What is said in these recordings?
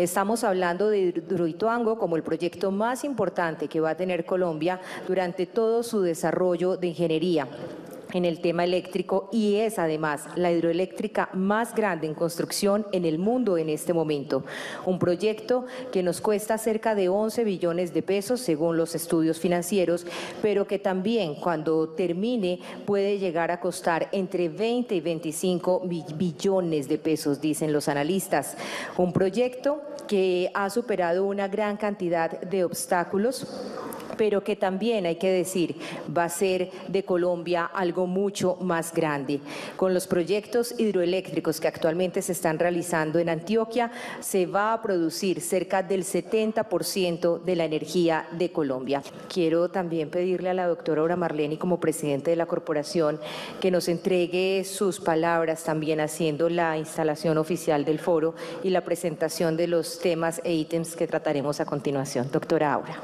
Estamos hablando de Hidroituango como el proyecto más importante que va a tener Colombia durante todo su desarrollo de ingeniería en el tema eléctrico, y es además la hidroeléctrica más grande en construcción en el mundo en este momento. Un proyecto que nos cuesta cerca de 11 billones de pesos según los estudios financieros, pero que también cuando termine puede llegar a costar entre 20 y 25 billones de pesos, dicen los analistas. Un proyecto que ha superado una gran cantidad de obstáculos, pero que también, hay que decir, va a ser de Colombia algo mucho más grande. Con los proyectos hidroeléctricos que actualmente se están realizando en Antioquia, se va a producir cerca del 70% de la energía de Colombia. Quiero también pedirle a la doctora Aura Marleni, como presidente de la corporación, que nos entregue sus palabras, también haciendo la instalación oficial del foro y la presentación de los temas e ítems que trataremos a continuación. Doctora Aura.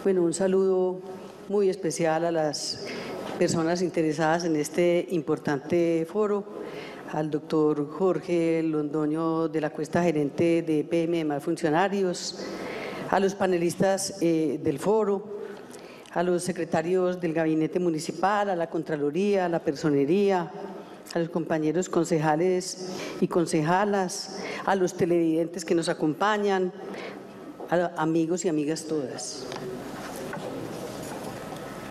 Bueno, un saludo muy especial a las personas interesadas en este importante foro, al doctor Jorge Londoño de la Cuesta, gerente de PM de Más Funcionarios, a los panelistas del foro, a los secretarios del Gabinete Municipal, a la Contraloría, a la Personería, a los compañeros concejales y concejalas, a los televidentes que nos acompañan, a amigos y amigas todas.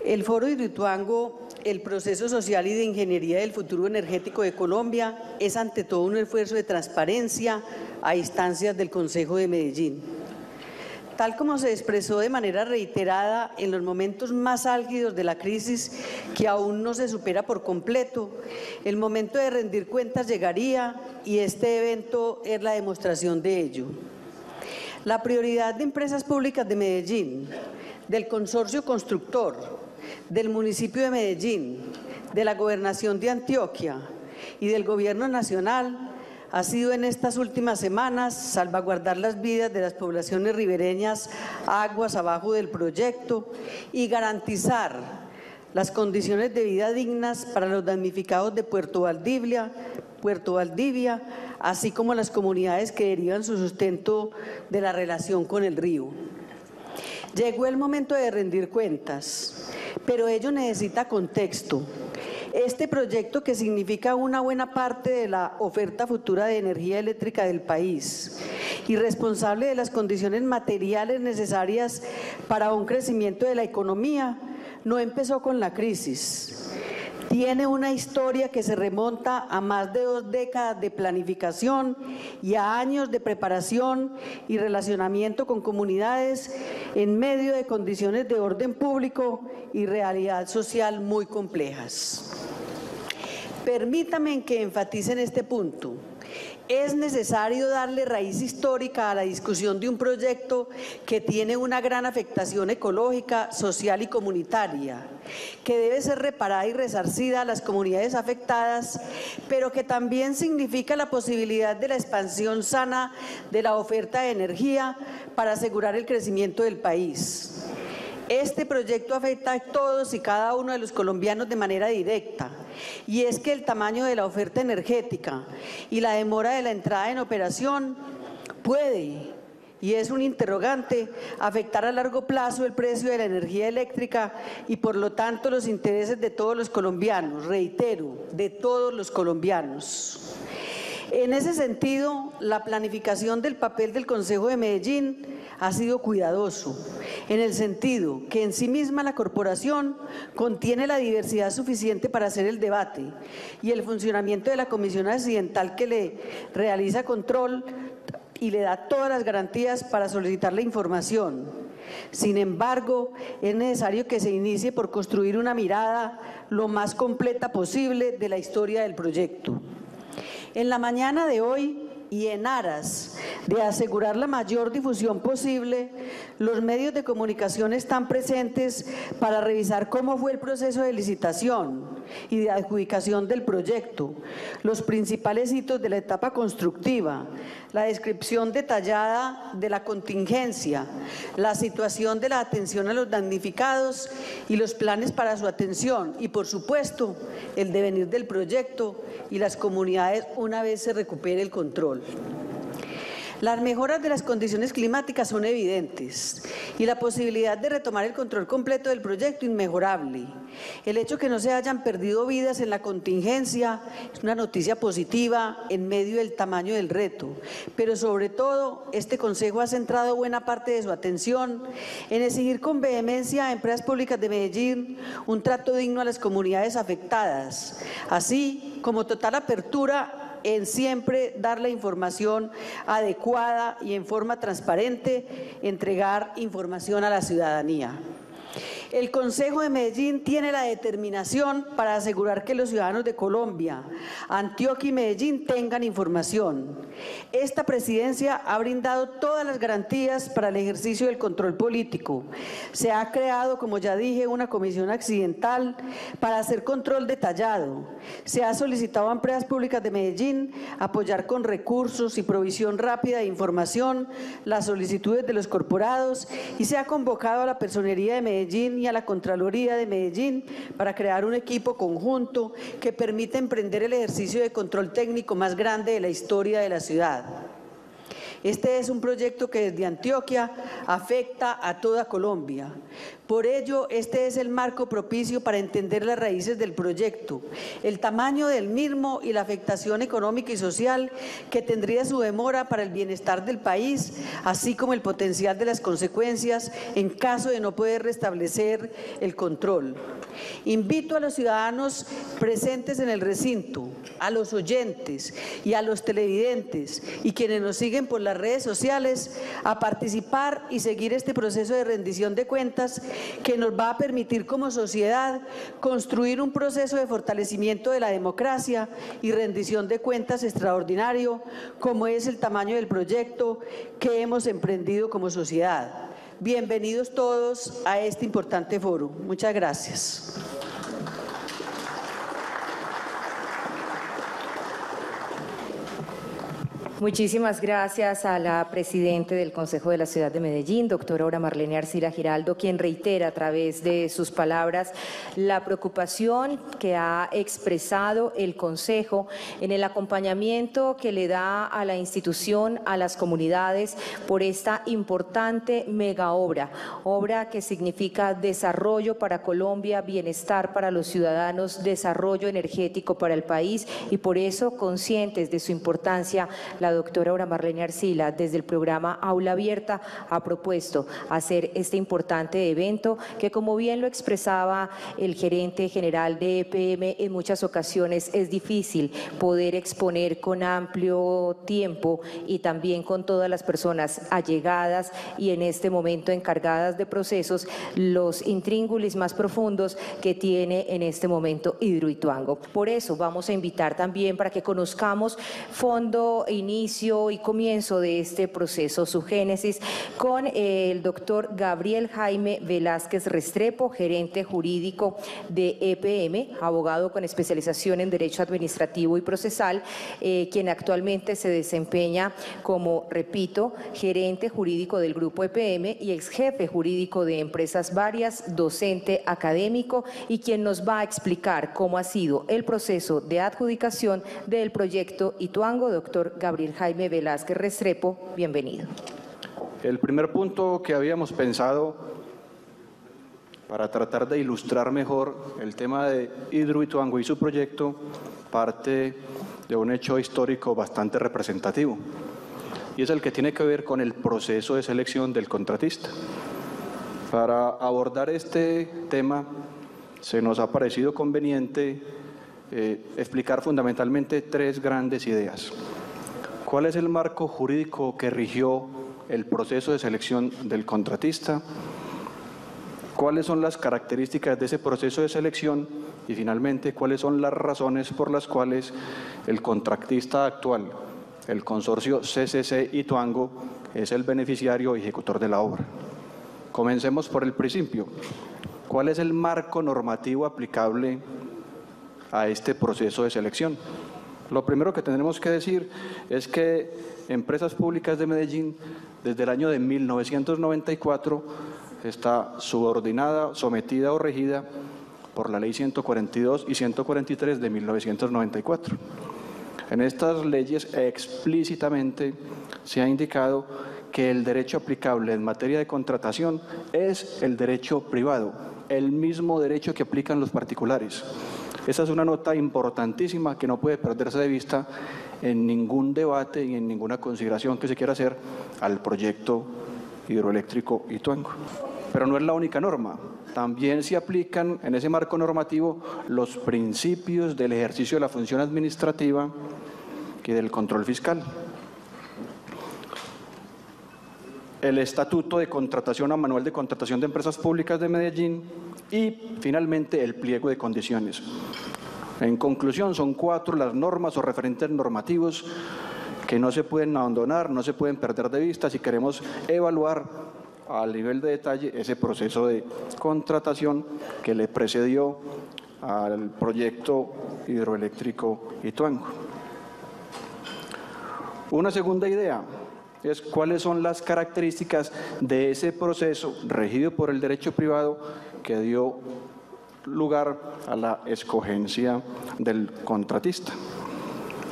El Foro Hidroituango, el proceso social y de ingeniería del futuro energético de Colombia, es ante todo un esfuerzo de transparencia a instancias del Consejo de Medellín. Tal como se expresó de manera reiterada en los momentos más álgidos de la crisis, que aún no se supera por completo, el momento de rendir cuentas llegaría y este evento es la demostración de ello. La prioridad de Empresas Públicas de Medellín, del Consorcio Constructor, del municipio de Medellín, de la Gobernación de Antioquia y del Gobierno Nacional ha sido en estas últimas semanas salvaguardar las vidas de las poblaciones ribereñas aguas abajo del proyecto y garantizar las condiciones de vida dignas para los damnificados de Puerto Valdivia, así como las comunidades que derivan su sustento de la relación con el río. Llegó el momento de rendir cuentas, pero ello necesita contexto. Este proyecto, que significa una buena parte de la oferta futura de energía eléctrica del país y responsable de las condiciones materiales necesarias para un crecimiento de la economía, no empezó con la crisis. Tiene una historia que se remonta a más de 2 décadas de planificación y a años de preparación y relacionamiento con comunidades en medio de condiciones de orden público y realidad social muy complejas. Permítanme que enfatice en este punto. Es necesario darle raíz histórica a la discusión de un proyecto que tiene una gran afectación ecológica, social y comunitaria, que debe ser reparada y resarcida a las comunidades afectadas, pero que también significa la posibilidad de la expansión sana de la oferta de energía para asegurar el crecimiento del país. Este proyecto afecta a todos y cada uno de los colombianos de manera directa, y es que el tamaño de la oferta energética y la demora de la entrada en operación puede, y es un interrogante, afectar a largo plazo el precio de la energía eléctrica y por lo tanto los intereses de todos los colombianos, reitero, de todos los colombianos. En ese sentido, la planificación del papel del Consejo de Medellín ha sido cuidadoso, en el sentido que en sí misma la corporación contiene la diversidad suficiente para hacer el debate y el funcionamiento de la Comisión Accidental, que le realiza control y le da todas las garantías para solicitar la información. Sin embargo, es necesario que se inicie por construir una mirada lo más completa posible de la historia del proyecto. En la mañana de hoy y en aras de asegurar la mayor difusión posible, los medios de comunicación están presentes para revisar cómo fue el proceso de licitación y de adjudicación del proyecto, los principales hitos de la etapa constructiva, la descripción detallada de la contingencia, la situación de la atención a los damnificados y los planes para su atención y, por supuesto, el devenir del proyecto y las comunidades una vez se recupere el control. Las mejoras de las condiciones climáticas son evidentes y la posibilidad de retomar el control completo del proyecto inmejorable. El hecho que no se hayan perdido vidas en la contingencia es una noticia positiva en medio del tamaño del reto, pero sobre todo este Consejo ha centrado buena parte de su atención en exigir con vehemencia a Empresas Públicas de Medellín un trato digno a las comunidades afectadas, así como total apertura en siempre dar la información adecuada y en forma transparente, entregar información a la ciudadanía. El Consejo de Medellín tiene la determinación para asegurar que los ciudadanos de Colombia, Antioquia y Medellín tengan información. Esta presidencia ha brindado todas las garantías para el ejercicio del control político. Se ha creado, como ya dije, una comisión accidental para hacer control detallado. Se ha solicitado a Empresas Públicas de Medellín apoyar con recursos y provisión rápida de información las solicitudes de los corporados y se ha convocado a la Personería de Medellín y a la Contraloría de Medellín para crear un equipo conjunto que permita emprender el ejercicio de control técnico más grande de la historia de la ciudad. Este es un proyecto que desde Antioquia afecta a toda Colombia. Por ello, este es el marco propicio para entender las raíces del proyecto, el tamaño del mismo y la afectación económica y social que tendría su demora para el bienestar del país, así como el potencial de las consecuencias en caso de no poder restablecer el control. Invito a los ciudadanos presentes en el recinto, a los oyentes y a los televidentes y quienes nos siguen por las redes sociales a participar y seguir este proceso de rendición de cuentas que nos va a permitir como sociedad construir un proceso de fortalecimiento de la democracia y rendición de cuentas extraordinario, como es el tamaño del proyecto que hemos emprendido como sociedad. Bienvenidos todos a este importante foro. Muchas gracias. Muchísimas gracias a la Presidenta del Consejo de la Ciudad de Medellín, doctora Aura Marlene Arcila Giraldo, quien reitera a través de sus palabras la preocupación que ha expresado el Consejo en el acompañamiento que le da a la institución, a las comunidades, por esta importante megaobra, obra que significa desarrollo para Colombia, bienestar para los ciudadanos, desarrollo energético para el país y por eso, conscientes de su importancia, la doctora Aura Marlene Arcila, desde el programa Aula Abierta, ha propuesto hacer este importante evento que, como bien lo expresaba el gerente general de EPM, en muchas ocasiones es difícil poder exponer con amplio tiempo y también con todas las personas allegadas y en este momento encargadas de procesos los intríngulis más profundos que tiene en este momento Hidroituango. Por eso vamos a invitar también para que conozcamos fondo, inicio y comienzo de este proceso, su génesis, con el doctor Gabriel Jaime Velázquez Restrepo, gerente jurídico de EPM, abogado con especialización en Derecho Administrativo y Procesal, quien actualmente se desempeña como, repito, gerente jurídico del Grupo EPM y ex jefe jurídico de Empresas Varias, docente académico y quien nos va a explicar cómo ha sido el proceso de adjudicación del proyecto Ituango. Doctor Gabriel Jaime Velázquez Restrepo, bienvenido. El primer punto que habíamos pensado para tratar de ilustrar mejor el tema de Hidroituango y su proyecto parte de un hecho histórico bastante representativo y es el que tiene que ver con el proceso de selección del contratista. Para abordar este tema se nos ha parecido conveniente explicar fundamentalmente tres grandes ideas. ¿Cuál es el marco jurídico que rigió el proceso de selección del contratista? ¿Cuáles son las características de ese proceso de selección? Y finalmente, ¿cuáles son las razones por las cuales el contratista actual, el consorcio CCC Ituango es el beneficiario y ejecutor de la obra. Comencemos por el principio. ¿Cuál es el marco normativo aplicable a este proceso de selección? Lo primero que tendremos que decir es que Empresas Públicas de Medellín, desde el año de 1994, está subordinada, sometida o regida por la Ley 142 y 143 de 1994. En estas leyes explícitamente se ha indicado que el derecho aplicable en materia de contratación es el derecho privado, el mismo derecho que aplican los particulares. Esa es una nota importantísima que no puede perderse de vista en ningún debate y en ninguna consideración que se quiera hacer al proyecto hidroeléctrico Ituango. Pero no es la única norma. También se aplican en ese marco normativo los principios del ejercicio de la función administrativa y del control fiscal. El Estatuto de Contratación o Manual de Contratación de Empresas Públicas de Medellín y, finalmente, el pliego de condiciones. En conclusión, son 4 las normas o referentes normativos que no se pueden abandonar, no se pueden perder de vista si queremos evaluar al nivel de detalle ese proceso de contratación que le precedió al proyecto hidroeléctrico Ituango. Una segunda idea es cuáles son las características de ese proceso regido por el derecho privado que dio lugar a la escogencia del contratista.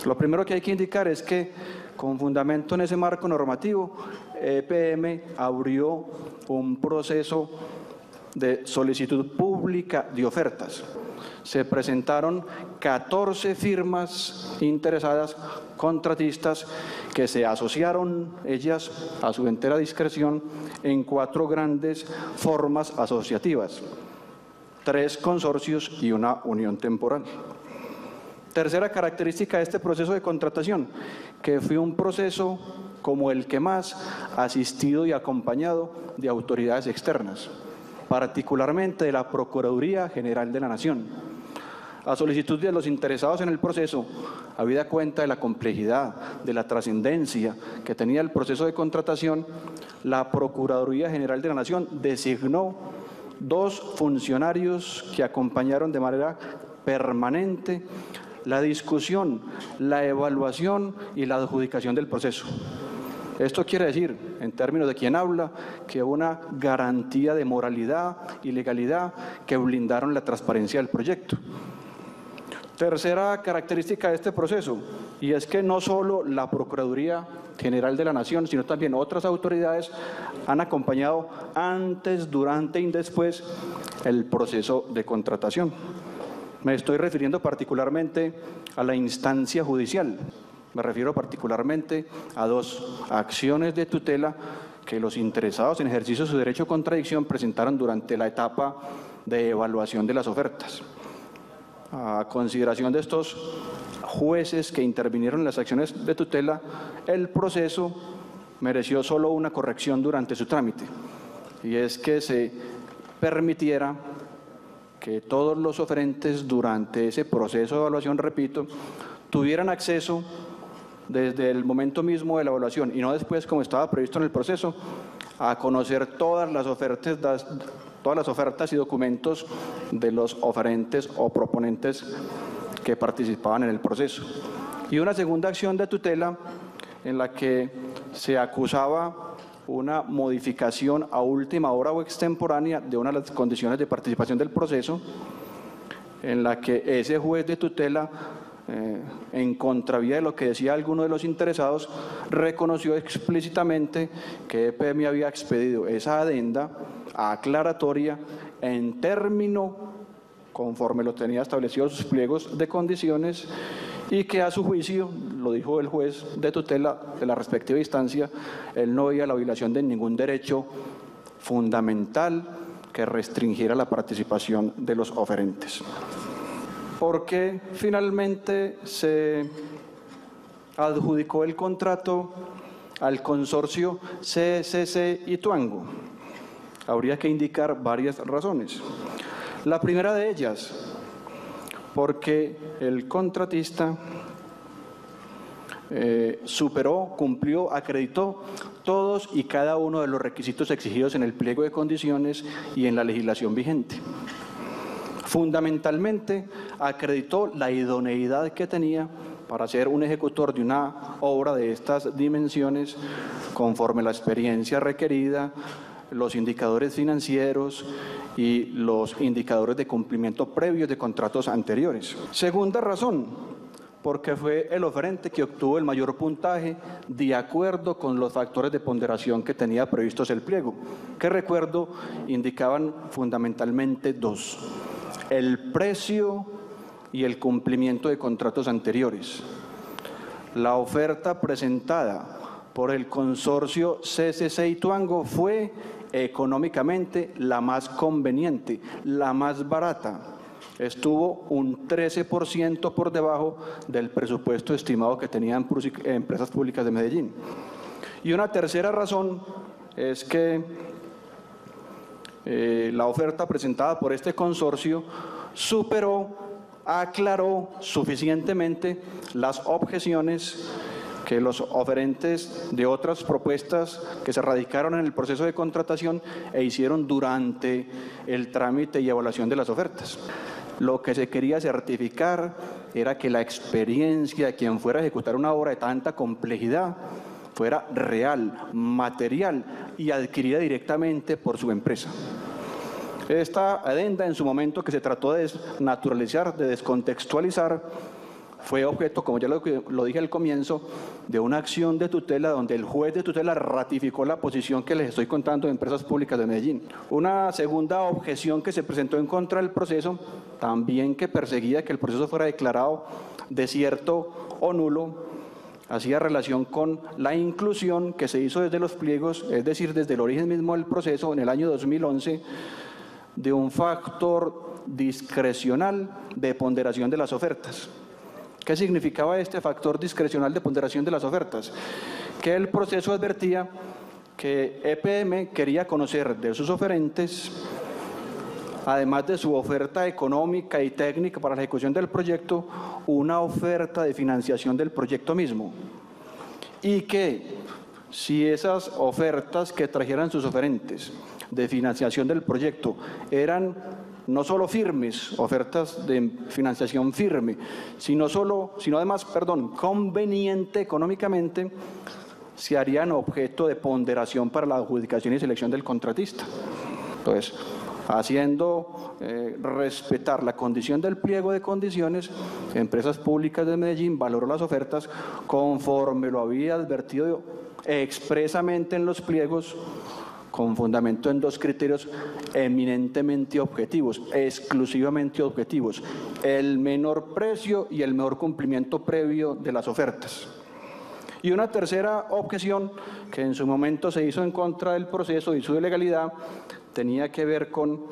Lo primero que hay que indicar es que, con fundamento en ese marco normativo, EPM abrió un proceso de solicitud pública de ofertas. Se presentaron 14 firmas interesadas, contratistas, que se asociaron ellas a su entera discreción en 4 grandes formas asociativas, 3 consorcios y una unión temporal. Tercera característica de este proceso de contratación, que fue un proceso como el que más asistido y acompañado de autoridades externas, particularmente de la Procuraduría General de la Nación. A solicitud de los interesados en el proceso, habida cuenta de la complejidad, de la trascendencia que tenía el proceso de contratación, la Procuraduría General de la Nación designó 2 funcionarios que acompañaron de manera permanente la discusión, la evaluación y la adjudicación del proceso. Esto quiere decir, en términos de quien habla, que hubo una garantía de moralidad y legalidad que blindaron la transparencia del proyecto. Tercera característica de este proceso, y es que no solo la Procuraduría General de la Nación, sino también otras autoridades han acompañado antes, durante y después el proceso de contratación. Me estoy refiriendo particularmente a la instancia judicial. Me refiero particularmente a 2 acciones de tutela que los interesados en ejercicio de su derecho a contradicción presentaron durante la etapa de evaluación de las ofertas. A consideración de estos jueces que intervinieron en las acciones de tutela, el proceso mereció solo una corrección durante su trámite, y es que se permitiera que todos los oferentes durante ese proceso de evaluación, repito, tuvieran acceso desde el momento mismo de la evaluación y no después, como estaba previsto en el proceso, a conocer todas las ofertas y documentos de los oferentes o proponentes que participaban en el proceso. Y una segunda acción de tutela en la que se acusaba una modificación a última hora o extemporánea de una de las condiciones de participación del proceso, en la que ese juez de tutela, en contravía de lo que decía alguno de los interesados, reconoció explícitamente que EPM había expedido esa adenda aclaratoria en término conforme lo tenía establecido sus pliegos de condiciones y que a su juicio, lo dijo el juez de tutela de la respectiva instancia, él no veía la violación de ningún derecho fundamental que restringiera la participación de los oferentes. ¿Por qué finalmente se adjudicó el contrato al consorcio CCC Ituango? Habría que indicar varias razones. La primera de ellas, porque el contratista superó, cumplió, acreditó todos y cada uno de los requisitos exigidos en el pliego de condiciones y en la legislación vigente. Fundamentalmente, acreditó la idoneidad que tenía para ser un ejecutor de una obra de estas dimensiones conforme la experiencia requerida, los indicadores financieros y los indicadores de cumplimiento previos de contratos anteriores. Segunda razón, porque fue el oferente que obtuvo el mayor puntaje de acuerdo con los factores de ponderación que tenía previstos el pliego, que recuerdo indicaban fundamentalmente dos: el precio y el cumplimiento de contratos anteriores. La oferta presentada por el consorcio CCC Ituango fue económicamente la más conveniente, la más barata. Estuvo un 13% por debajo del presupuesto estimado que tenían Empresas Públicas de Medellín. Y una tercera razón es que la oferta presentada por este consorcio superó, aclaró suficientemente las objeciones que los oferentes de otras propuestas que se radicaron en el proceso de contratación e hicieron durante el trámite y evaluación de las ofertas. Lo que se quería certificar era que la experiencia de quien fuera a ejecutar una obra de tanta complejidad fuera real, material y adquirida directamente por su empresa. Esta adenda, en su momento, que se trató de desnaturalizar, de descontextualizar, fue objeto, como ya lo dije al comienzo, de una acción de tutela donde el juez de tutela ratificó la posición que les estoy contando de Empresas Públicas de Medellín. Una segunda objeción que se presentó en contra del proceso, también que perseguía que el proceso fuera declarado desierto o nulo, hacía relación con la inclusión que se hizo desde los pliegos, es decir, desde el origen mismo del proceso en el año 2011, de un factor discrecional de ponderación de las ofertas. ¿Qué significaba este factor discrecional de ponderación de las ofertas? Que el proceso advertía que EPM quería conocer de sus oferentes, además de su oferta económica y técnica para la ejecución del proyecto, una oferta de financiación del proyecto mismo. Y que si esas ofertas que trajeran sus oferentes de financiación del proyecto eran no solo firmes, ofertas de financiación firme, sino además, conveniente económicamente, se harían objeto de ponderación para la adjudicación y selección del contratista. Entonces, haciendo respetar la condición del pliego de condiciones, Empresas Públicas de Medellín valoró las ofertas conforme lo había advertido expresamente en los pliegos, con fundamento en dos criterios eminentemente objetivos, exclusivamente objetivos: el menor precio y el mejor cumplimiento previo de las ofertas. Y una tercera objeción que en su momento se hizo en contra del proceso y su ilegalidad tenía que ver con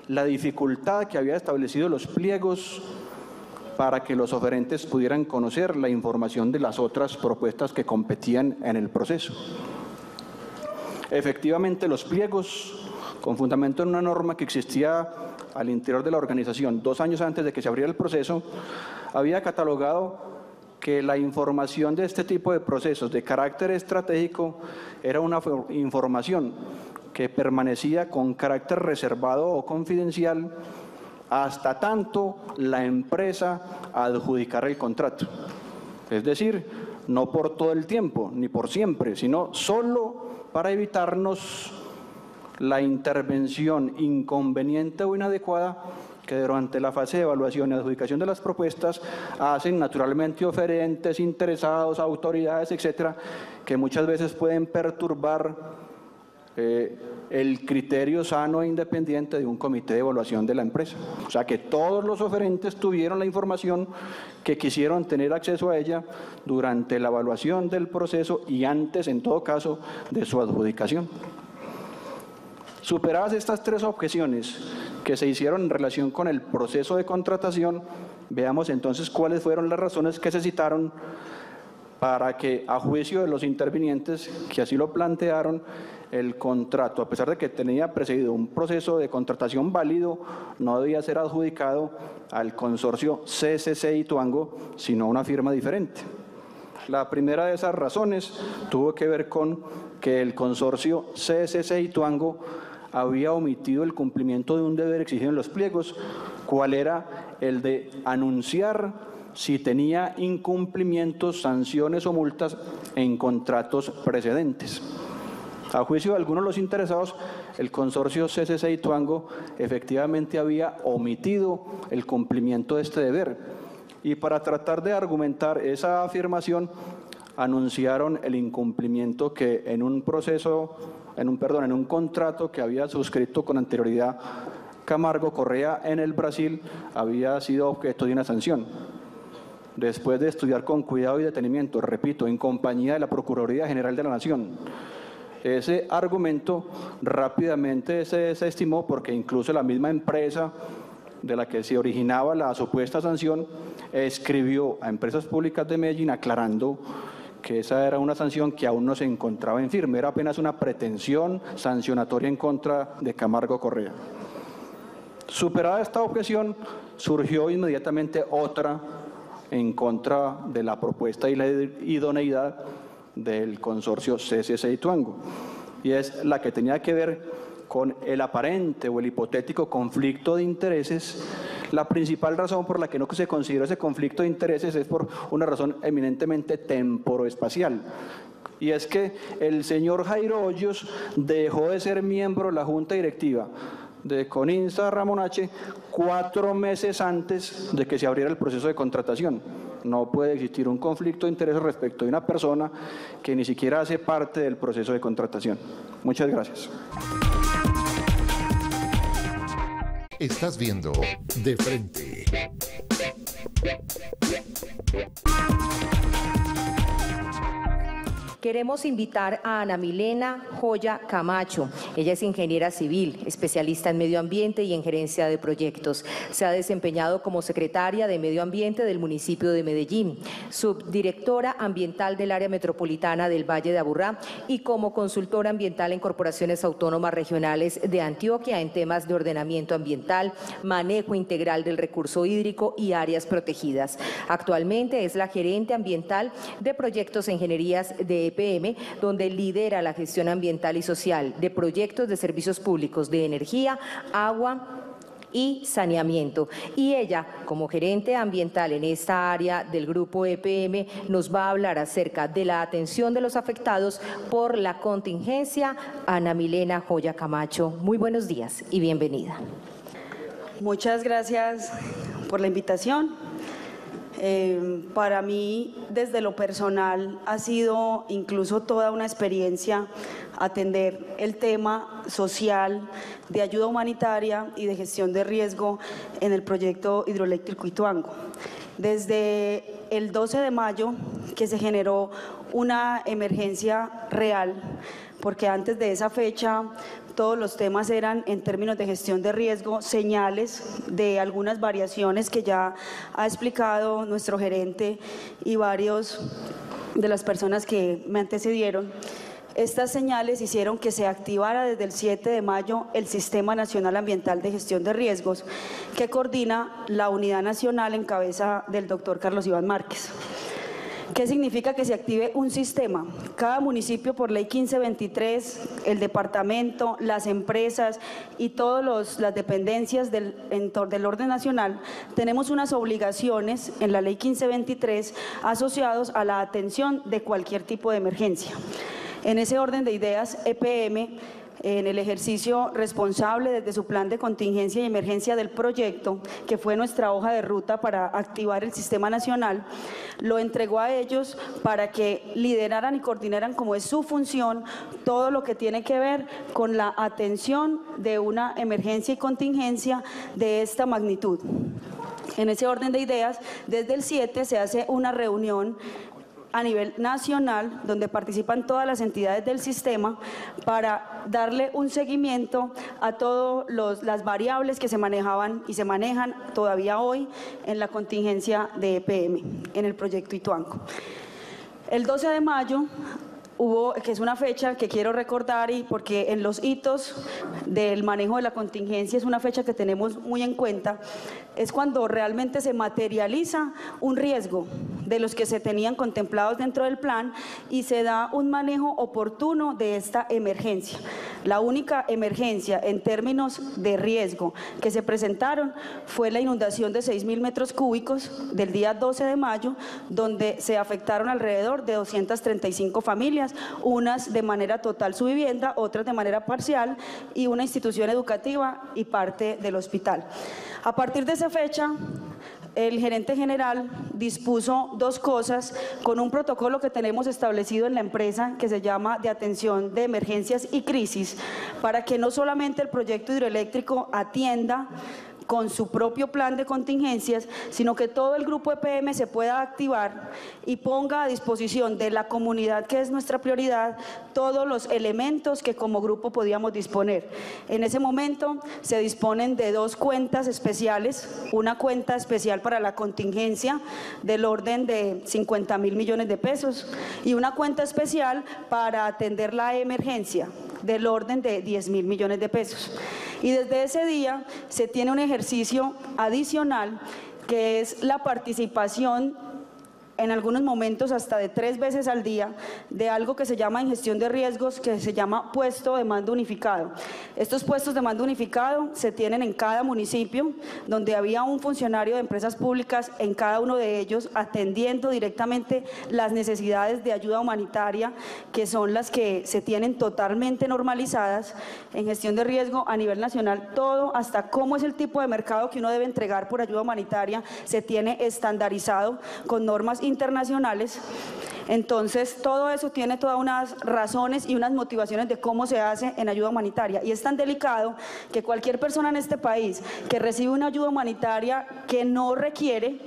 la dificultad que había establecido los pliegos para que los oferentes pudieran conocer la información de las otras propuestas que competían en el proceso. Efectivamente, los pliegos, con fundamento en una norma que existía al interior de la organización 2 años antes de que se abriera el proceso, había catalogado que la información de este tipo de procesos de carácter estratégico era una información que permanecía con carácter reservado o confidencial hasta tanto la empresa adjudicara el contrato. Es decir, no por todo el tiempo, ni por siempre, sino solo para evitarnos la intervención inconveniente o inadecuada que durante la fase de evaluación y adjudicación de las propuestas hacen naturalmente oferentes, interesados, autoridades, etcétera, que muchas veces pueden perturbar el criterio sano e independiente de un comité de evaluación de la empresa. O sea que todos los oferentes tuvieron la información que quisieron tener acceso a ella durante la evaluación del proceso y antes, en todo caso, de su adjudicación. Superadas estas 3 objeciones que se hicieron en relación con el proceso de contratación, veamos entonces cuáles fueron las razones que se citaron para que, a juicio de los intervinientes que así lo plantearon, el contrato, a pesar de que tenía precedido un proceso de contratación válido, no debía ser adjudicado al consorcio CCC Ituango, sino a una firma diferente. La primera de esas razones tuvo que ver con que el consorcio CSC Ituango había omitido el cumplimiento de un deber exigido en los pliegos, cuál era el de anunciar si tenía incumplimientos, sanciones o multas en contratos precedentes. A juicio de algunos de los interesados, el consorcio CSC Ituango efectivamente había omitido el cumplimiento de este deber. Y para tratar de argumentar esa afirmación, anunciaron el incumplimiento que en un contrato que había suscrito con anterioridad Camargo Correa en el Brasil había sido objeto de una sanción. Después de estudiar con cuidado y detenimiento, repito, en compañía de la Procuraduría General de la Nación, ese argumento rápidamente se desestimó porque incluso la misma empresa de la que se originaba la supuesta sanción escribió a Empresas Públicas de Medellín aclarando que esa era una sanción que aún no se encontraba en firme, era apenas una pretensión sancionatoria en contra de Camargo Correa. Superada esta objeción, surgió inmediatamente otra en contra de la propuesta y la idoneidad del consorcio CSC Ituango, y es la que tenía que ver con el aparente o el hipotético conflicto de intereses. La principal razón por la que no se consideró ese conflicto de intereses es por una razón eminentemente temporoespacial, y es que el señor Jairo Hoyos dejó de ser miembro de la Junta Directiva de Coninsa Ramón H. 4 meses antes de que se abriera el proceso de contratación. No puede existir un conflicto de intereses respecto de una persona que ni siquiera hace parte del proceso de contratación. Muchas gracias. Estás viendo De Frente. Queremos invitar a Ana Milena Joya Camacho. Ella es ingeniera civil, especialista en medio ambiente y en gerencia de proyectos. Se ha desempeñado como secretaria de Medio Ambiente del municipio de Medellín, subdirectora ambiental del área metropolitana del Valle de Aburrá y como consultora ambiental en corporaciones autónomas regionales de Antioquia en temas de ordenamiento ambiental, manejo integral del recurso hídrico y áreas protegidas. Actualmente es la gerente ambiental de proyectos e ingenierías de EPM, donde lidera la gestión ambiental y social de proyectos de servicios públicos de energía, agua y saneamiento. Y ella, como gerente ambiental en esta área del grupo EPM, nos va a hablar acerca de la atención de los afectados por la contingencia. Ana Milena Joya Camacho, muy buenos días y bienvenida. Muchas gracias por la invitación. Para mí, desde lo personal, ha sido incluso toda una experiencia atender el tema social de ayuda humanitaria y de gestión de riesgo en el proyecto hidroeléctrico Ituango. Desde el 12 de mayo, que se generó una emergencia real, porque antes de esa fecha todos los temas eran en términos de gestión de riesgo, señales de algunas variaciones que ya ha explicado nuestro gerente y varios de las personas que me antecedieron. Estas señales hicieron que se activara desde el 7 de mayo el Sistema Nacional Ambiental de Gestión de Riesgos, que coordina la Unidad Nacional en cabeza del doctor Carlos Iván Márquez. ¿Qué significa que se active un sistema? Cada municipio, por ley 1523, el departamento, las empresas y todas las dependencias del orden nacional, tenemos unas obligaciones en la ley 1523 asociados a la atención de cualquier tipo de emergencia. En ese orden de ideas, EPM, en el ejercicio responsable desde su plan de contingencia y emergencia del proyecto, que fue nuestra hoja de ruta para activar el sistema nacional, lo entregó a ellos para que lideraran y coordinaran, como es su función, todo lo que tiene que ver con la atención de una emergencia y contingencia de esta magnitud. En ese orden de ideas, desde el 7 se hace una reunión a nivel nacional, donde participan todas las entidades del sistema para darle un seguimiento a todas las variables que se manejaban y se manejan todavía hoy en la contingencia de EPM, en el proyecto Ituango. El 12 de mayo que es una fecha que quiero recordar, y porque en los hitos del manejo de la contingencia es una fecha que tenemos muy en cuenta, es cuando realmente se materializa un riesgo de los que se tenían contemplados dentro del plan y se da un manejo oportuno de esta emergencia. La única emergencia en términos de riesgo que se presentaron fue la inundación de 6.000 metros cúbicos del día 12 de mayo, donde se afectaron alrededor de 235 familias, unas de manera total su vivienda, otras de manera parcial, y una institución educativa y parte del hospital. A partir de esa fecha, el gerente general dispuso dos cosas con un protocolo que tenemos establecido en la empresa que se llama de atención de emergencias y crisis, para que no solamente el proyecto hidroeléctrico atienda con su propio plan de contingencias, sino que todo el grupo EPM se pueda activar y ponga a disposición de la comunidad, que es nuestra prioridad, todos los elementos que como grupo podíamos disponer. En ese momento se disponen de dos cuentas especiales, una cuenta especial para la contingencia del orden de 50.000 millones de pesos y una cuenta especial para atender la emergencia del orden de 10.000 millones de pesos. Y desde ese día se tiene un ejercicio adicional, que es la participación en algunos momentos hasta de 3 veces al día, de algo que se llama en gestión de riesgos, que se llama puesto de mando unificado. Estos puestos de mando unificado se tienen en cada municipio, donde había un funcionario de empresas públicas en cada uno de ellos, atendiendo directamente las necesidades de ayuda humanitaria, que son las que se tienen totalmente normalizadas en gestión de riesgo a nivel nacional. Todo, hasta cómo es el tipo de mercado que uno debe entregar por ayuda humanitaria, se tiene estandarizado con normas internacionales. Entonces, todo eso tiene todas unas razones y unas motivaciones de cómo se hace en ayuda humanitaria. Y es tan delicado que cualquier persona en este país que recibe una ayuda humanitaria que no requiere,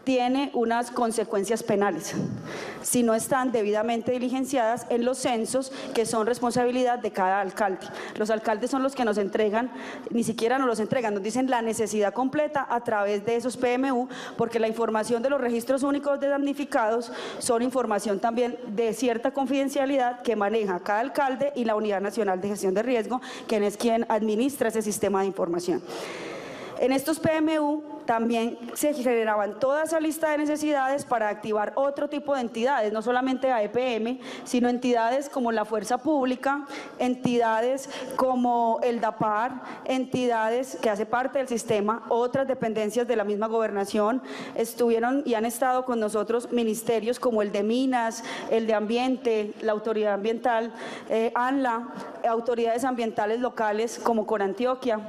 tiene unas consecuencias penales si no están debidamente diligenciadas en los censos, que son responsabilidad de cada alcalde. Los alcaldes son los que nos entregan, ni siquiera nos los entregan, nos dicen la necesidad completa a través de esos PMU, porque la información de los registros únicos de damnificados son información también de cierta confidencialidad que maneja cada alcalde y la Unidad Nacional de Gestión de Riesgo, quien es quien administra ese sistema de información. En estos PMU también se generaban toda esa lista de necesidades para activar otro tipo de entidades, no solamente a EPM, sino entidades como la Fuerza Pública, entidades como el DAPAR, entidades que hace parte del sistema, otras dependencias de la misma gobernación. Estuvieron y han estado con nosotros ministerios como el de Minas, el de Ambiente, la Autoridad Ambiental, ANLA, autoridades ambientales locales como Corantioquia.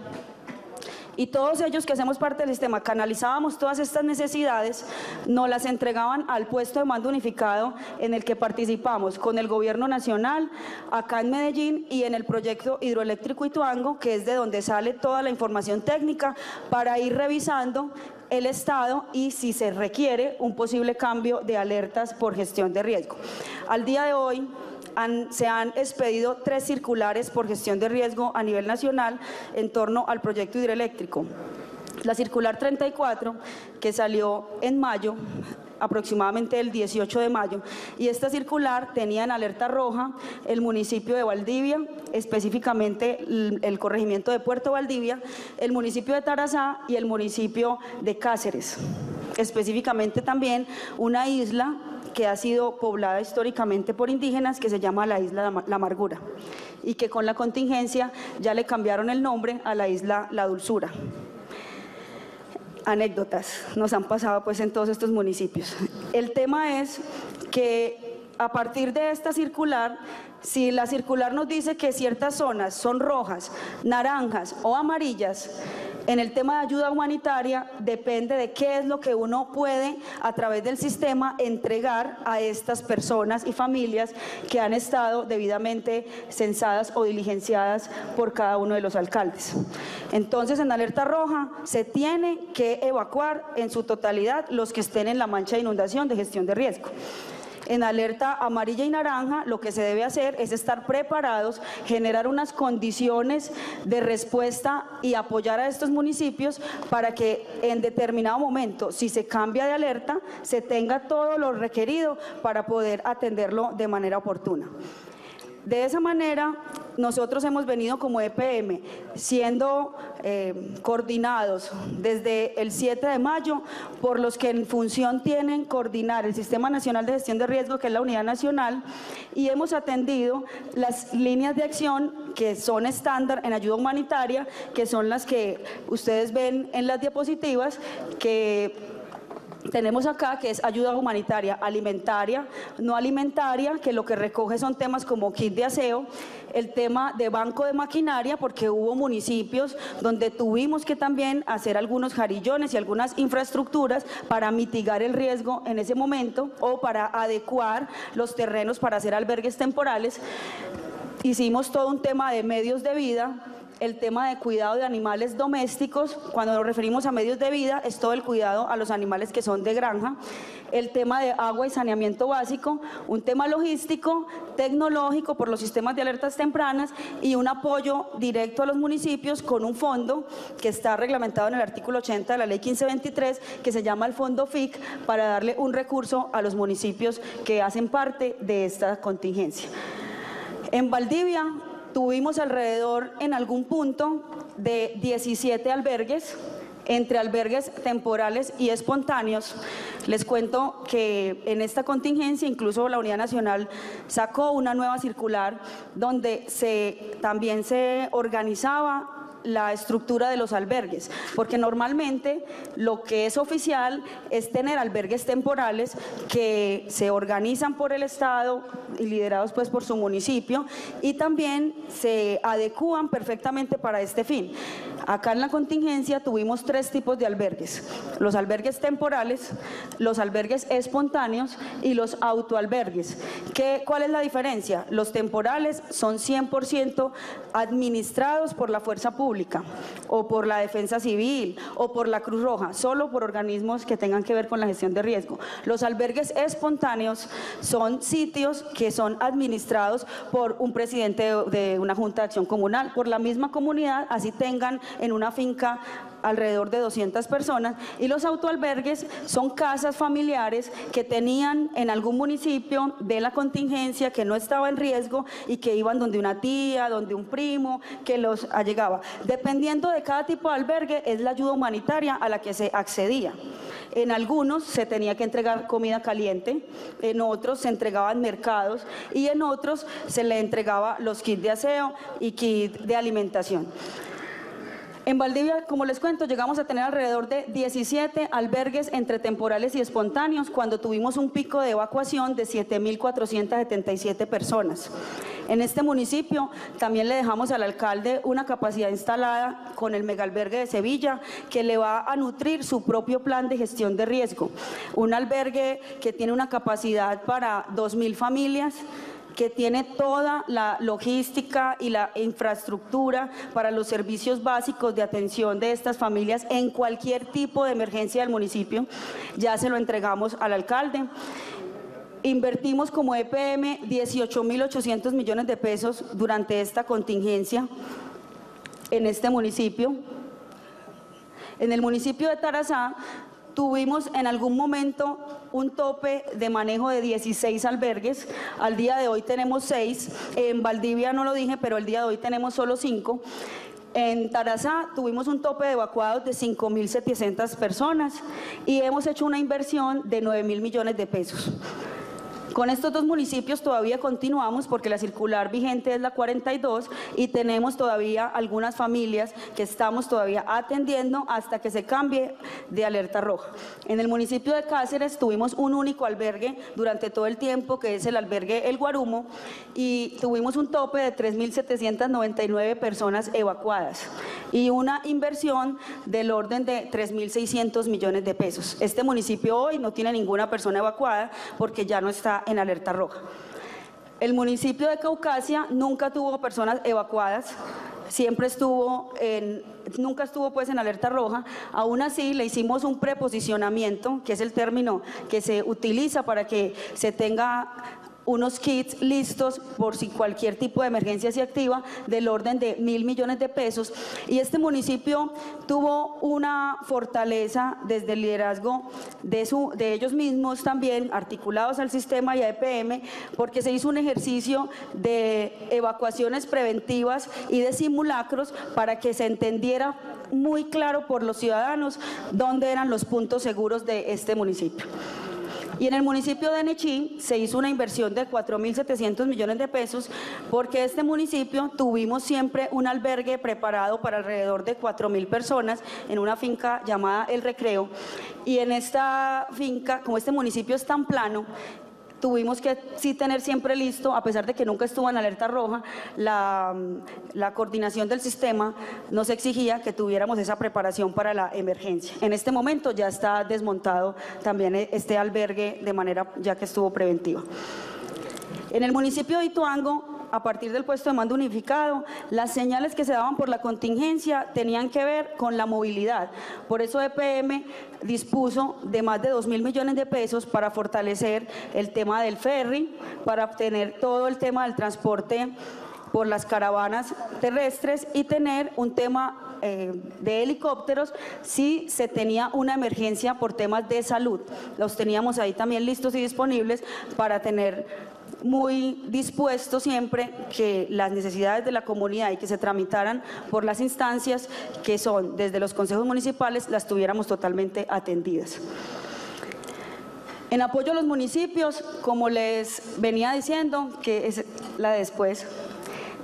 Y todos ellos que hacemos parte del sistema canalizábamos todas estas necesidades, nos las entregaban al puesto de mando unificado en el que participamos con el gobierno nacional, acá en Medellín, y en el proyecto hidroeléctrico Ituango, que es de donde sale toda la información técnica para ir revisando el estado y si se requiere un posible cambio de alertas por gestión de riesgo. Al día de hoy se han expedido 3 circulares por gestión de riesgo a nivel nacional en torno al proyecto hidroeléctrico. La circular 34, que salió en mayo, aproximadamente el 18 de mayo, y esta circular tenía en alerta roja el municipio de Valdivia, específicamente el corregimiento de Puerto Valdivia, el municipio de Tarazá y el municipio de Cáceres. Específicamente también una isla que ha sido poblada históricamente por indígenas, que se llama la isla La Amargura, y que con la contingencia ya le cambiaron el nombre a la isla La Dulzura. Anécdotas nos han pasado pues en todos estos municipios. El tema es que a partir de esta circular, si la circular nos dice que ciertas zonas son rojas, naranjas o amarillas, en el tema de ayuda humanitaria depende de qué es lo que uno puede a través del sistema entregar a estas personas y familias que han estado debidamente censadas o diligenciadas por cada uno de los alcaldes. Entonces, en alerta roja se tiene que evacuar en su totalidad los que estén en la mancha de inundación de gestión de riesgo. en alerta amarilla y naranja, lo que se debe hacer es estar preparados, generar unas condiciones de respuesta y apoyar a estos municipios para que en determinado momento, si se cambia de alerta, se tenga todo lo requerido para poder atenderlo de manera oportuna. De esa manera, nosotros hemos venido como EPM siendo coordinados desde el 7 de mayo por los que en función tienen coordinar el Sistema Nacional de Gestión de Riesgo, que es la unidad nacional, y hemos atendido las líneas de acción que son estándar en ayuda humanitaria, que son las que ustedes ven en las diapositivas, que tenemos acá, que es ayuda humanitaria alimentaria, no alimentaria, que lo que recoge son temas como kit de aseo, el tema de banco de maquinaria, porque hubo municipios donde tuvimos que también hacer algunos jarillones y algunas infraestructuras para mitigar el riesgo en ese momento o para adecuar los terrenos para hacer albergues temporales. Hicimos todo un tema de medios de vida, el tema de cuidado de animales domésticos. Cuando nos referimos a medios de vida, es todo el cuidado a los animales que son de granja, el tema de agua y saneamiento básico, un tema logístico, tecnológico por los sistemas de alertas tempranas y un apoyo directo a los municipios con un fondo que está reglamentado en el artículo 80 de la ley 1523, que se llama el Fondo FIC, para darle un recurso a los municipios que hacen parte de esta contingencia. En Valdivia tuvimos alrededor en algún punto de 17 albergues, entre albergues temporales y espontáneos. Les cuento que en esta contingencia incluso la Unidad Nacional sacó una nueva circular donde también se organizaba la estructura de los albergues, porque normalmente lo que es oficial es tener albergues temporales que se organizan por el Estado y liderados pues por su municipio y también se adecúan perfectamente para este fin. Acá en la contingencia tuvimos 3 tipos de albergues: los albergues temporales, los albergues espontáneos y los autoalbergues. ¿Cuál es la diferencia? Los temporales son 100% administrados por la fuerza pública o por la Defensa Civil o por la Cruz Roja, solo por organismos que tengan que ver con la gestión de riesgo. Los albergues espontáneos son sitios que son administrados por un presidente de una junta de acción comunal, por la misma comunidad, así tengan en una finca alrededor de 200 personas, y los autoalbergues son casas familiares que tenían en algún municipio de la contingencia que no estaba en riesgo y que iban donde una tía, donde un primo, que los allegaba. Dependiendo de cada tipo de albergue es la ayuda humanitaria a la que se accedía. En algunos se tenía que entregar comida caliente, en otros se entregaban mercados y en otros se le entregaba los kits de aseo y kits de alimentación. En Valdivia, como les cuento, llegamos a tener alrededor de 17 albergues entre temporales y espontáneos cuando tuvimos un pico de evacuación de 7.477 personas. En este municipio también le dejamos al alcalde una capacidad instalada con el megalbergue de Sevilla que le va a nutrir su propio plan de gestión de riesgo. Un albergue que tiene una capacidad para 2.000 familias, que tiene toda la logística y la infraestructura para los servicios básicos de atención de estas familias en cualquier tipo de emergencia del municipio. Ya se lo entregamos al alcalde. Invertimos como EPM 18.800 millones de pesos durante esta contingencia en este municipio. En el municipio de Tarazá tuvimos en algún momento un tope de manejo de 16 albergues, al día de hoy tenemos 6, en Valdivia no lo dije, pero el día de hoy tenemos solo 5. En Tarazá tuvimos un tope de evacuados de 5.700 personas y hemos hecho una inversión de 9.000 millones de pesos. Con estos 2 municipios todavía continuamos porque la circular vigente es la 42 y tenemos todavía algunas familias que estamos todavía atendiendo hasta que se cambie de alerta roja. En el municipio de Cáceres tuvimos un único albergue durante todo el tiempo, que es el albergue El Guarumo, y tuvimos un tope de 3.799 personas evacuadas y una inversión del orden de 3.600 millones de pesos. Este municipio hoy no tiene ninguna persona evacuada porque ya no está en alerta roja. El municipio de Caucasia nunca tuvo personas evacuadas. siempre estuvo nunca estuvo pues en alerta roja. Aún así le hicimos un preposicionamiento, que es el término que se utiliza para que se tenga unos kits listos por si cualquier tipo de emergencia se activa, del orden de 1.000 millones de pesos. Y este municipio tuvo una fortaleza desde el liderazgo de ellos mismos también, articulados al sistema y a EPM, porque se hizo un ejercicio de evacuaciones preventivas y de simulacros para que se entendiera muy claro por los ciudadanos dónde eran los puntos seguros de este municipio. Y en el municipio de Nechí se hizo una inversión de 4.700 millones de pesos, porque este municipio tuvimos siempre un albergue preparado para alrededor de 4.000 personas en una finca llamada El Recreo. Y en esta finca, como este municipio es tan plano, tuvimos que sí tener siempre listo, a pesar de que nunca estuvo en alerta roja, la coordinación del sistema nos exigía que tuviéramos esa preparación para la emergencia. En este momento ya está desmontado también este albergue de manera ya que estuvo preventiva. En el municipio de Ituango, a partir del puesto de mando unificado, las señales que se daban por la contingencia tenían que ver con la movilidad. Por eso EPM dispuso de más de 2.000 millones de pesos para fortalecer el tema del ferry, para obtener todo el tema del transporte por las caravanas terrestres y tener un tema de helicópteros si se tenía una emergencia por temas de salud. Los teníamos ahí también listos y disponibles para tener muy dispuesto siempre que las necesidades de la comunidad y que se tramitaran por las instancias que son desde los consejos municipales las tuviéramos totalmente atendidas. En apoyo a los municipios, como les venía diciendo, que es la de después,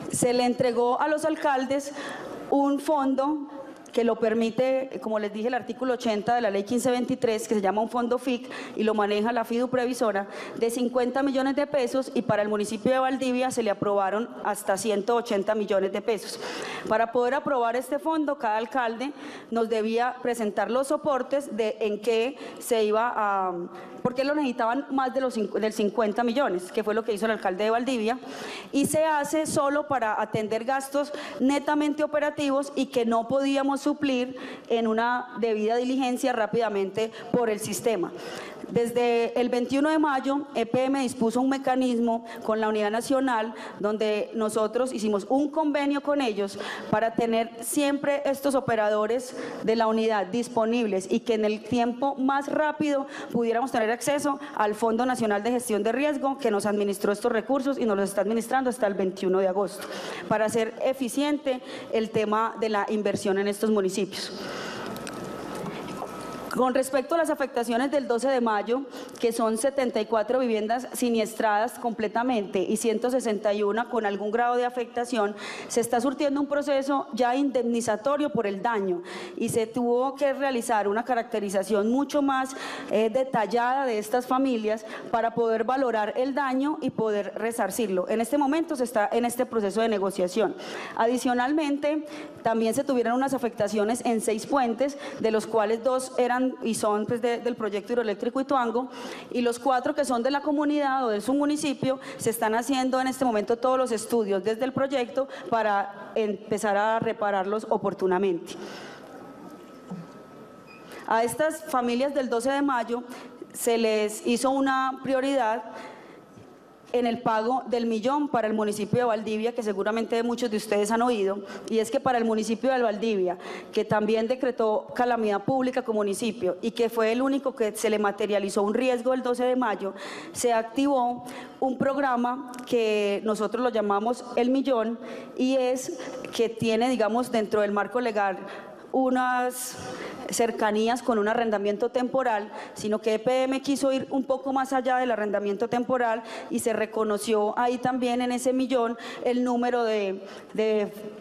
se le entregó a los alcaldes un fondo que lo permite, como les dije, el artículo 80 de la ley 1523, que se llama un fondo FIC y lo maneja la FIDU Previsora, de 50 millones de pesos, y para el municipio de Valdivia se le aprobaron hasta 180 millones de pesos. Para poder aprobar este fondo, cada alcalde nos debía presentar los soportes de en qué se iba a, porque lo necesitaban más de del 50 millones, que fue lo que hizo el alcalde de Valdivia, y se hace solo para atender gastos netamente operativos y que no podíamos suplir en una debida diligencia rápidamente por el sistema. Desde el 21 de mayo, EPM dispuso un mecanismo con la Unidad Nacional donde nosotros hicimos un convenio con ellos para tener siempre estos operadores de la unidad disponibles y que en el tiempo más rápido pudiéramos tener acceso al Fondo Nacional de Gestión de Riesgo, que nos administró estos recursos y nos los está administrando hasta el 21 de agosto, para hacer eficiente el tema de la inversión en estos municipios. Con respecto a las afectaciones del 12 de mayo, que son 74 viviendas siniestradas completamente y 161 con algún grado de afectación, se está surtiendo un proceso ya indemnizatorio por el daño y se tuvo que realizar una caracterización mucho más detallada de estas familias para poder valorar el daño y poder resarcirlo. En este momento se está en este proceso de negociación. Adicionalmente, también se tuvieron unas afectaciones en 6 puentes, de los cuales 2 eran y son pues, del proyecto hidroeléctrico Ituango, y los 4 que son de la comunidad o de su municipio, se están haciendo en este momento todos los estudios desde el proyecto para empezar a repararlos oportunamente. A estas familias del 12 de mayo se les hizo una prioridad en el pago del 1 millón para el municipio de Valdivia, que seguramente muchos de ustedes han oído, y es que para el municipio de Valdivia, que también decretó calamidad pública como municipio y que fue el único que se le materializó un riesgo el 12 de mayo, se activó un programa que nosotros lo llamamos el 1 millón y es que tiene, digamos, dentro del marco legal unas cercanías con un arrendamiento temporal, sino que EPM quiso ir un poco más allá del arrendamiento temporal y se reconoció ahí también en ese 1 millón el número de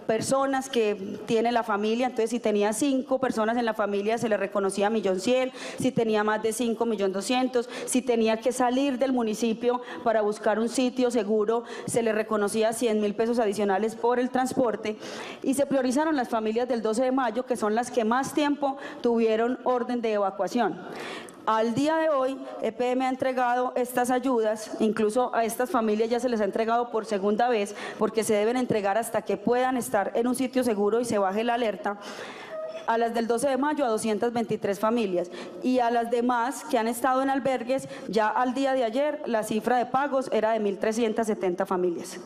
personas que tiene la familia. Entonces, si tenía 5 personas en la familia, se le reconocía 1.100.000, si tenía más de 5, 1.200.000, si tenía que salir del municipio para buscar un sitio seguro, se le reconocía 100.000 pesos adicionales por el transporte, y se priorizaron las familias del 12 de mayo, que son las que más tiempo tuvieron orden de evacuación. Al día de hoy, EPM ha entregado estas ayudas, incluso a estas familias ya se les ha entregado por segunda vez, porque se deben entregar hasta que puedan estar en un sitio seguro y se baje la alerta. A las del 12 de mayo a 223 familias y a las demás que han estado en albergues, ya al día de ayer la cifra de pagos era de 1.370 familias.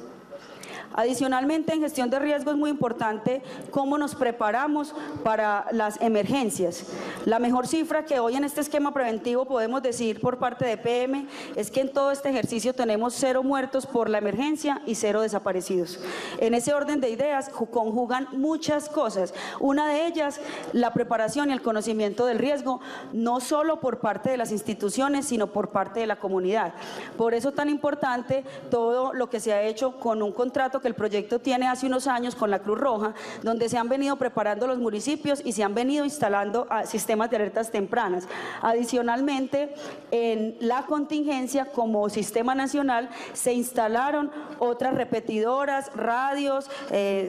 Adicionalmente, en gestión de riesgo es muy importante cómo nos preparamos para las emergencias. La mejor cifra que hoy en este esquema preventivo podemos decir por parte de EPM es que en todo este ejercicio tenemos 0 muertos por la emergencia y 0 desaparecidos. En ese orden de ideas conjugan muchas cosas. Una de ellas, la preparación y el conocimiento del riesgo, no solo por parte de las instituciones, sino por parte de la comunidad. Por eso tan importante todo lo que se ha hecho con un contrato que el proyecto tiene hace unos años con la Cruz Roja, donde se han venido preparando los municipios y se han venido instalando sistemas de alertas tempranas. Adicionalmente, en la contingencia como sistema nacional se instalaron otras repetidoras, radios,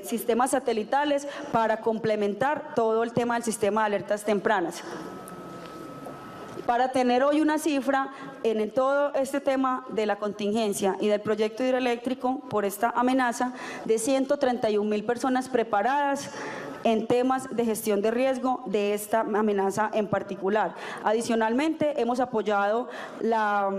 sistemas satelitales para complementar todo el tema del sistema de alertas tempranas. Para tener hoy una cifra en todo este tema de la contingencia y del proyecto hidroeléctrico por esta amenaza de 131.000 personas preparadas en temas de gestión de riesgo de esta amenaza en particular. Adicionalmente, hemos apoyado la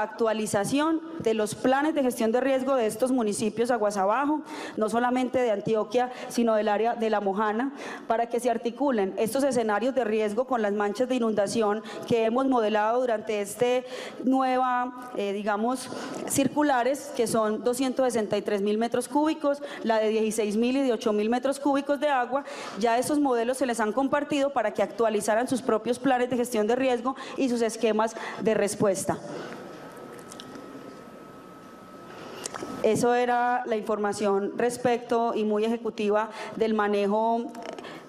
actualización de los planes de gestión de riesgo de estos municipios aguas abajo, no solamente de Antioquia, sino del área de La Mojana, para que se articulen estos escenarios de riesgo con las manchas de inundación que hemos modelado durante circulares, que son 263.000 metros cúbicos, la de 16.000 y de 8.000 metros cúbicos de agua. Ya esos modelos se les han compartido para que actualizaran sus propios planes de gestión de riesgo y sus esquemas de respuesta. Eso era la información respecto y muy ejecutiva del manejo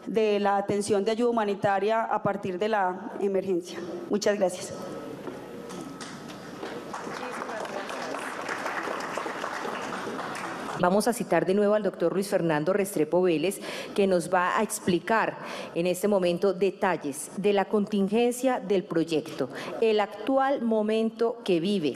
de la atención de ayuda humanitaria a partir de la emergencia. Muchas gracias. Vamos a citar de nuevo al doctor Luis Fernando Restrepo Vélez, que nos va a explicar en este momento detalles de la contingencia del proyecto, el actual momento que vive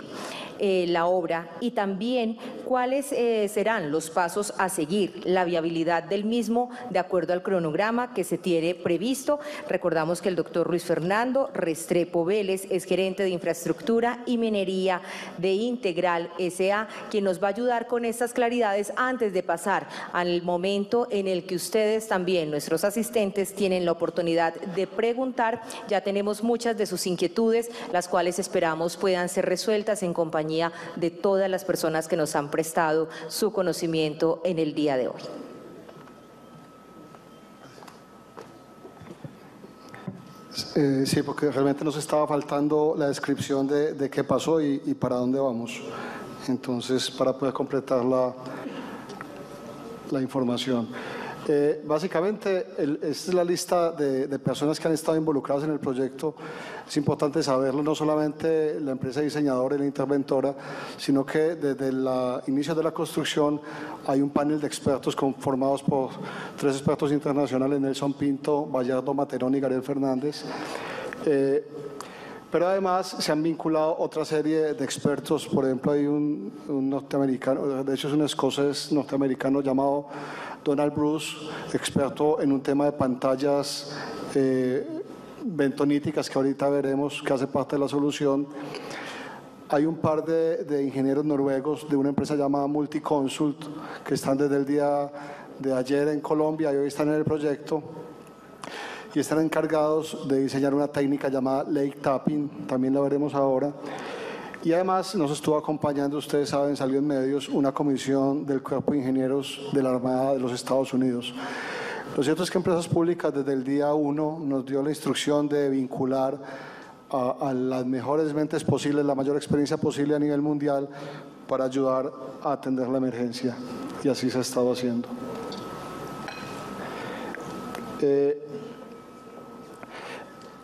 la obra y también cuáles serán los pasos a seguir, la viabilidad del mismo de acuerdo al cronograma que se tiene previsto. Recordamos que el doctor Luis Fernando Restrepo Vélez es gerente de infraestructura y minería de Integral S.A., quien nos va a ayudar con estas claridades antes de pasar al momento en el que ustedes también, nuestros asistentes, tienen la oportunidad de preguntar. Ya tenemos muchas de sus inquietudes, las cuales esperamos puedan ser resueltas en compañía de todas las personas que nos han prestado su conocimiento en el día de hoy. Sí, porque realmente nos estaba faltando la descripción de qué pasó y para dónde vamos. Entonces, para poder completar la información. Básicamente, esta es la lista de personas que han estado involucradas en el proyecto. Es importante saberlo, no solamente la empresa diseñadora y la interventora, sino que desde el inicio de la construcción hay un panel de expertos conformados por 3 expertos internacionales, Nelson Pinto, Bayardo Materón y Gabriel Fernández. Pero además se han vinculado otra serie de expertos. Por ejemplo, hay un norteamericano, de hecho es un escocés norteamericano llamado Donald Bruce, experto en un tema de pantallas bentoníticas que ahorita veremos, que hace parte de la solución. Hay un par de ingenieros noruegos de una empresa llamada Multiconsult que están desde el día de ayer en Colombia y hoy están en el proyecto y están encargados de diseñar una técnica llamada lake tapping, también la veremos ahora. Y además nos estuvo acompañando, ustedes saben, salió en medios, una comisión del Cuerpo de Ingenieros de la Armada de los Estados Unidos. Lo cierto es que Empresas Públicas desde el día 1 nos dio la instrucción de vincular a las mejores mentes posibles, la mayor experiencia posible a nivel mundial para ayudar a atender la emergencia. Y así se ha estado haciendo.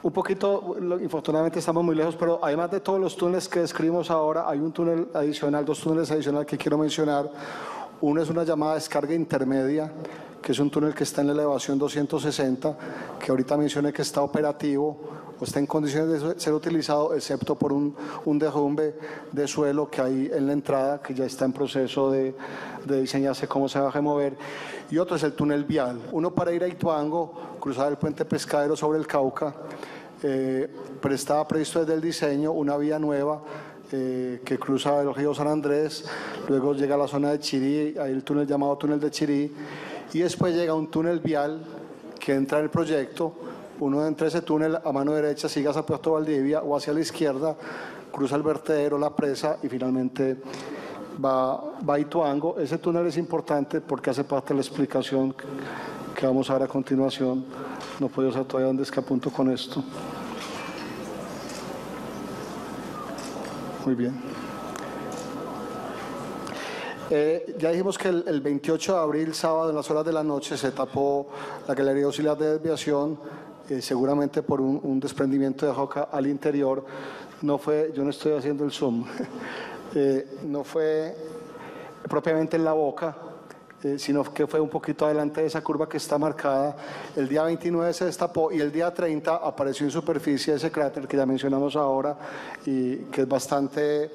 Un poquito, infortunadamente estamos muy lejos, pero además de todos los túneles que describimos ahora, hay un túnel adicional, 2 túneles adicionales que quiero mencionar. Uno es una llamada descarga intermedia, que es un túnel que está en la elevación 260, que ahorita mencioné que está operativo o está en condiciones de ser utilizado, excepto por un derrumbe de suelo que hay en la entrada, que ya está en proceso de diseñarse cómo se va a remover. Y otro es el túnel vial. Uno para ir a Ituango, cruzar el puente Pescadero sobre el Cauca, pero estaba previsto desde el diseño una vía nueva que cruza el río San Andrés, luego llega a la zona de Chirí, hay el túnel llamado túnel de Chirí, y después llega un túnel vial que entra en el proyecto. Uno entra ese túnel a mano derecha, sigue hacia Puerto Valdivia, o hacia la izquierda, cruza el vertedero, la presa y finalmente va a Ituango. Ese túnel es importante porque hace parte de la explicación que vamos a ver a continuación. No puedo saber todavía dónde es que apunto con esto. Muy bien. Ya dijimos que el 28 de abril, sábado, en las horas de la noche, se tapó la galería auxiliar de desviación, seguramente por un desprendimiento de roca al interior. No fue, yo no estoy haciendo el zoom, no fue propiamente en la boca, sino que fue un poquito adelante de esa curva que está marcada. El día 29 se destapó y el día 30 apareció en superficie ese cráter que ya mencionamos ahora y que es bastante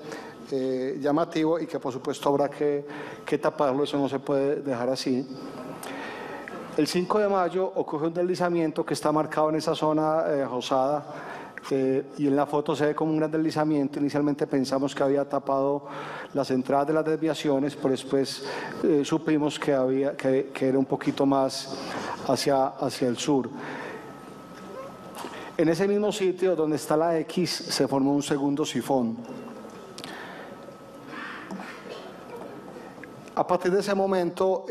llamativo y que por supuesto habrá que taparlo, eso no se puede dejar así. El 5 de mayo ocurre un deslizamiento que está marcado en esa zona rosada, y en la foto se ve como un gran deslizamiento. Inicialmente pensamos que había tapado las entradas de las desviaciones, pero después supimos que era un poquito más hacia el sur. En ese mismo sitio donde está la X se formó un segundo sifón. A partir de ese momento,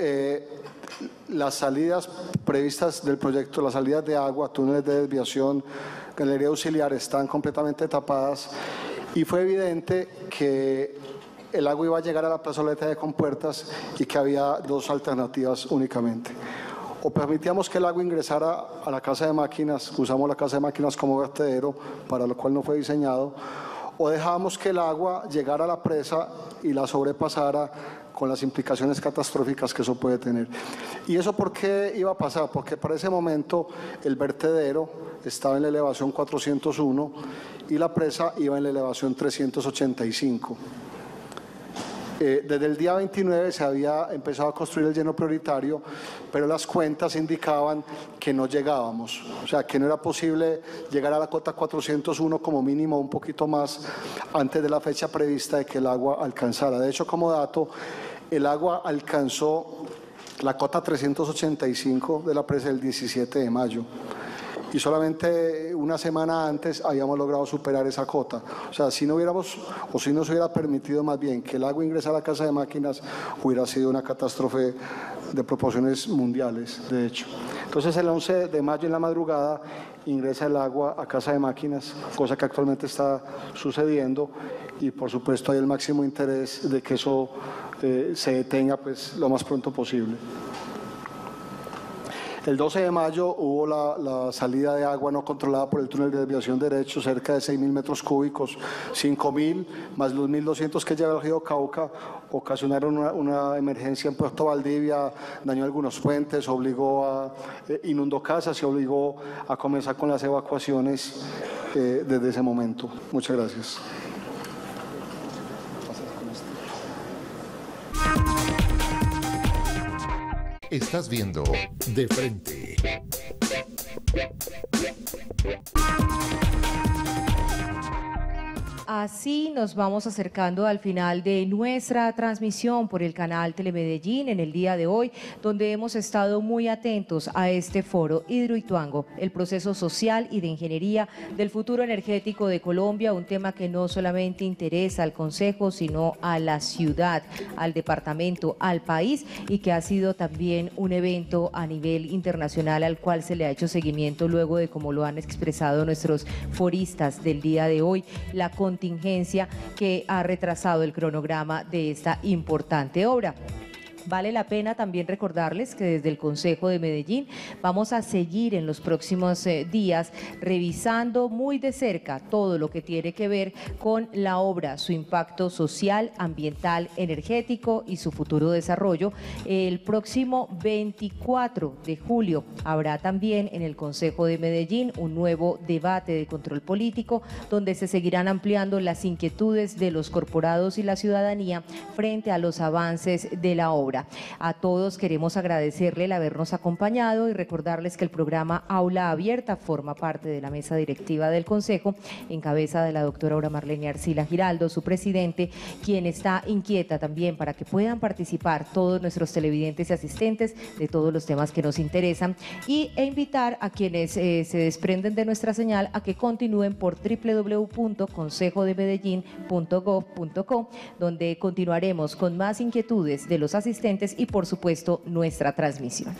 las salidas previstas del proyecto, las salidas de agua, túneles de desviación, galería auxiliar, están completamente tapadas y fue evidente que el agua iba a llegar a la plazoleta de Compuertas y que había dos alternativas únicamente. O permitíamos que el agua ingresara a la casa de máquinas, usamos la casa de máquinas como vertedero, para lo cual no fue diseñado, o dejábamos que el agua llegara a la presa y la sobrepasara con las implicaciones catastróficas que eso puede tener. ¿Y eso por qué iba a pasar? Porque para ese momento el vertedero estaba en la elevación 401 y la presa iba en la elevación 385. Desde el día 29 se había empezado a construir el lleno prioritario, pero las cuentas indicaban que no llegábamos, o sea, que no era posible llegar a la cota 401 como mínimo un poquito más antes de la fecha prevista de que el agua alcanzara. De hecho, como dato, el agua alcanzó la cota 385 de la presa el 17 de mayo. Y solamente una semana antes habíamos logrado superar esa cota. O sea, si no hubiéramos, o si no se hubiera permitido más bien que el agua ingresara a la casa de máquinas, hubiera sido una catástrofe de proporciones mundiales, de hecho. Entonces, el 11 de mayo en la madrugada ingresa el agua a casa de máquinas, cosa que actualmente está sucediendo, y por supuesto hay el máximo interés de que eso se detenga pues lo más pronto posible. El 12 de mayo hubo la salida de agua no controlada por el túnel de desviación derecho, cerca de 6.000 metros cúbicos, 5.000 más los 1.200 que lleva el río Cauca, ocasionaron una emergencia en Puerto Valdivia, dañó algunos puentes, inundó casas y obligó a comenzar con las evacuaciones desde ese momento. Muchas gracias. Estás viendo De Frente. Así nos vamos acercando al final de nuestra transmisión por el canal Telemedellín en el día de hoy, donde hemos estado muy atentos a este foro Hidroituango, el proceso social y de ingeniería del futuro energético de Colombia, un tema que no solamente interesa al Consejo, sino a la ciudad, al departamento, al país, y que ha sido también un evento a nivel internacional al cual se le ha hecho seguimiento luego de, como lo han expresado nuestros foristas del día de hoy, la contingencia que ha retrasado el cronograma de esta importante obra. Vale la pena también recordarles que desde el Consejo de Medellín vamos a seguir en los próximos días revisando muy de cerca todo lo que tiene que ver con la obra, su impacto social, ambiental, energético y su futuro desarrollo. El próximo 24 de julio habrá también en el Consejo de Medellín un nuevo debate de control político donde se seguirán ampliando las inquietudes de los corporados y la ciudadanía frente a los avances de la obra. A todos queremos agradecerle el habernos acompañado y recordarles que el programa Aula Abierta forma parte de la mesa directiva del Consejo, en cabeza de la doctora Aura Marlene Arcila Giraldo, su presidente, quien está inquieta también para que puedan participar todos nuestros televidentes y asistentes de todos los temas que nos interesan e invitar a quienes se desprenden de nuestra señal a que continúen por www.consejodemedellin.gov.co, donde continuaremos con más inquietudes de los asistentes y por supuesto nuestra transmisión.